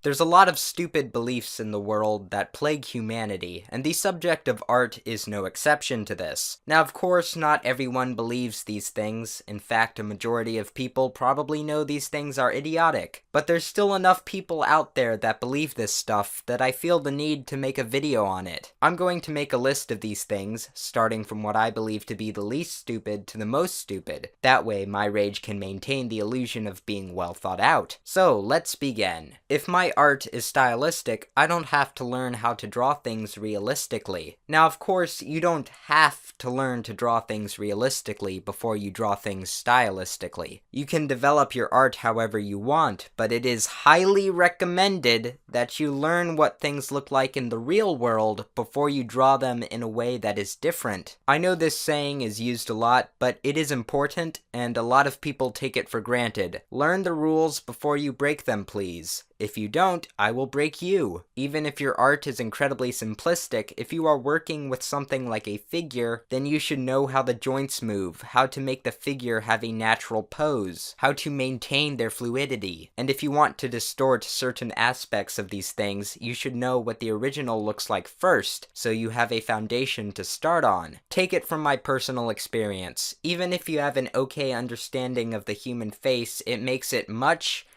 There's a lot of stupid beliefs in the world that plague humanity, and the subject of art is no exception to this. Now, of course, not everyone believes these things. In fact, a majority of people probably know these things are idiotic. But there's still enough people out there that believe this stuff that I feel the need to make a video on it. I'm going to make a list of these things, starting from what I believe to be the least stupid to the most stupid. That way, my rage can maintain the illusion of being well thought out. So, let's begin. If my art is stylistic, I don't have to learn how to draw things realistically. Now, of course, you don't have to learn to draw things realistically before you draw things stylistically. You can develop your art however you want, but it is highly recommended that you learn what things look like in the real world before you draw them in a way that is different. I know this saying is used a lot, but it is important, and a lot of people take it for granted. Learn the rules before you break them, please. If you don't, I will break you. Even if your art is incredibly simplistic, if you are working with something like a figure, then you should know how the joints move, how to make the figure have a natural pose, how to maintain their fluidity. And if you want to distort certain aspects of these things, you should know what the original looks like first, so you have a foundation to start on. Take it from my personal experience. Even if you have an okay understanding of the human face, it makes it much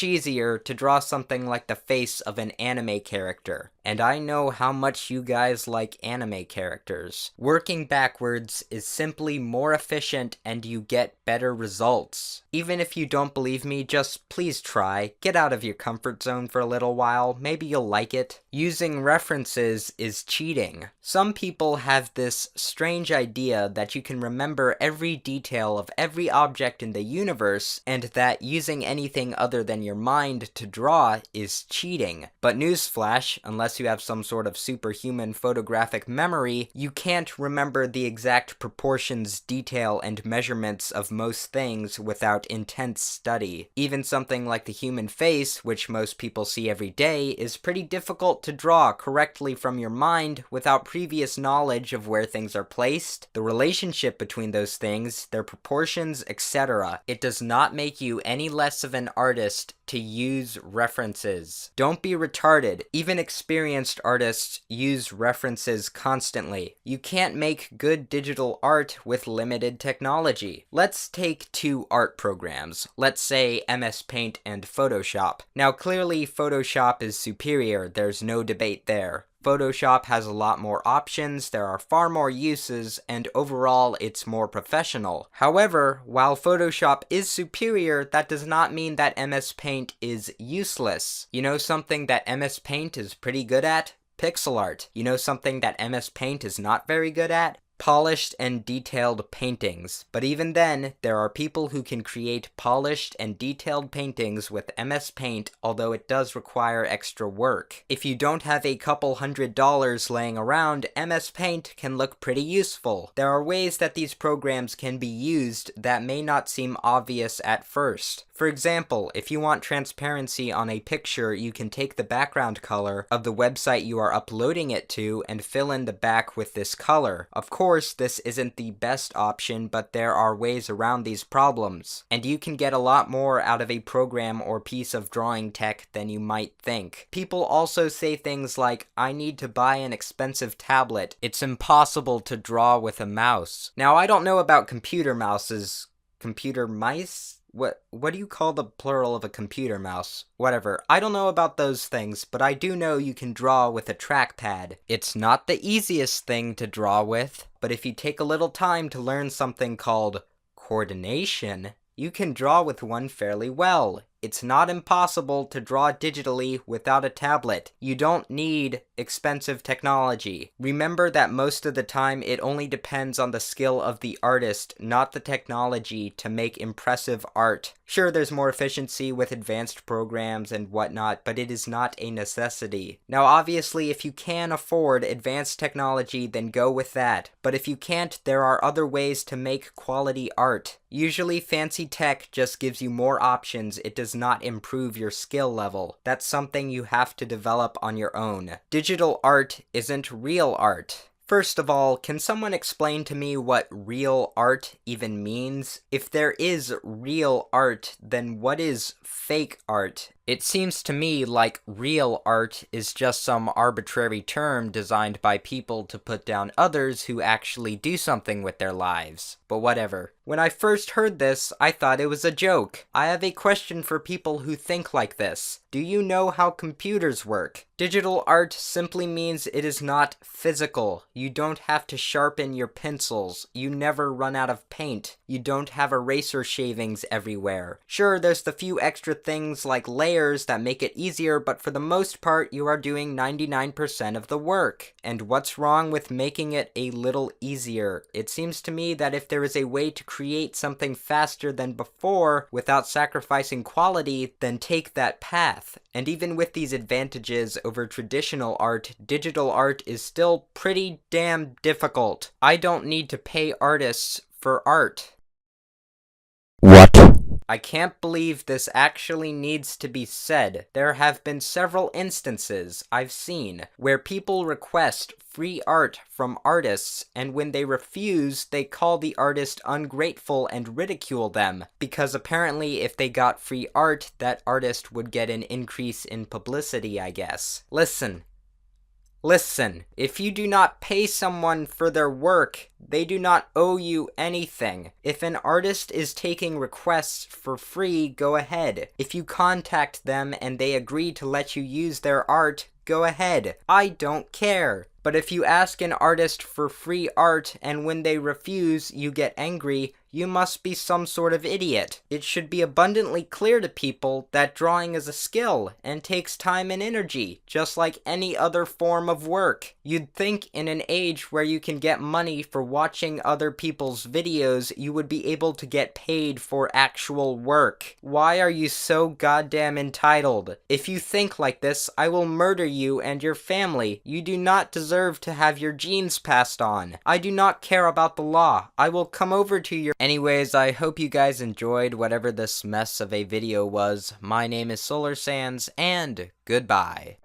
easier to draw something like the face of an anime character. And I know how much you guys like anime characters. Working backwards is simply more efficient and you get better results. Even if you don't believe me, just please try. Get out of your comfort zone for a little while. Maybe you'll like it. Using references is cheating. Some people have this strange idea that you can remember every detail of every object in the universe, and that using anything other than your mind to draw is cheating. But newsflash, unless you have some sort of superhuman photographic memory, you can't remember the exact proportions, detail, and measurements of most things without intense study. Even something like the human face, which most people see every day, is pretty difficult to draw correctly from your mind without previous knowledge of where things are placed, the relationship between those things, their proportions, etc. It does not make you any less of an artist to use references. Don't be retarded. Even experienced artists use references constantly. You can't make good digital art with limited technology. Let's take two art programs. Let's say MS Paint and Photoshop. Now clearly Photoshop is superior, there's no debate there. Photoshop has a lot more options, there are far more uses, and overall it's more professional. However, while Photoshop is superior, that does not mean that MS Paint is useless. You know something that MS Paint is pretty good at? Pixel art. You know something that MS Paint is not very good at? Polished and detailed paintings. But even then, there are people who can create polished and detailed paintings with MS Paint, although it does require extra work. If you don't have a couple $100 laying around, MS Paint can look pretty useful. There are ways that these programs can be used that may not seem obvious at first. For example, if you want transparency on a picture, you can take the background color of the website you are uploading it to and fill in the back with this color. Of course, this isn't the best option, but there are ways around these problems. And you can get a lot more out of a program or piece of drawing tech than you might think. People also say things like, I need to buy an expensive tablet. It's impossible to draw with a mouse. Now, I don't know about computer mouses. Computer mice? What do you call the plural of a computer mouse? Whatever. I don't know about those things, but I do know you can draw with a trackpad. It's not the easiest thing to draw with, but if you take a little time to learn something called coordination, you can draw with one fairly well. It's not impossible to draw digitally without a tablet. You don't need expensive technology. Remember that most of the time it only depends on the skill of the artist, not the technology, to make impressive art. Sure, there's more efficiency with advanced programs and whatnot, but it is not a necessity. Now obviously, if you can afford advanced technology, then go with that. But if you can't, there are other ways to make quality art. Usually fancy tech just gives you more options. It does not improve your skill level. That's something you have to develop on your own. Digital art isn't real art. First of all, can someone explain to me what real art even means? If there is real art, then what is fake art? It seems to me like real art is just some arbitrary term designed by people to put down others who actually do something with their lives. But whatever. When I first heard this, I thought it was a joke. I have a question for people who think like this. Do you know how computers work? Digital art simply means it is not physical. You don't have to sharpen your pencils. You never run out of paint. You don't have eraser shavings everywhere. Sure, there's the few extra things like layers that make it easier, but for the most part, you are doing 99% of the work. And what's wrong with making it a little easier? It seems to me that if there is a way to create something faster than before without sacrificing quality, then take that path. And even with these advantages over traditional art, digital art is still pretty damn difficult. I don't need to pay artists for art. What? I can't believe this actually needs to be said. There have been several instances I've seen where people request free art from artists, and when they refuse, they call the artist ungrateful and ridicule them, because apparently if they got free art, that artist would get an increase in publicity, I guess. Listen, if you do not pay someone for their work, they do not owe you anything. If an artist is taking requests for free, go ahead. If you contact them and they agree to let you use their art, go ahead. I don't care. But if you ask an artist for free art and when they refuse, you get angry, you must be some sort of idiot. It should be abundantly clear to people that drawing is a skill and takes time and energy, just like any other form of work. You'd think in an age where you can get money for watching other people's videos, you would be able to get paid for actual work. Why are you so goddamn entitled? If you think like this, I will murder you and your family. You do not deserve to have your genes passed on. I do not care about the law. I will come over to your... Anyways, I hope you guys enjoyed whatever this mess of a video was. My name is Solar Sans, and goodbye.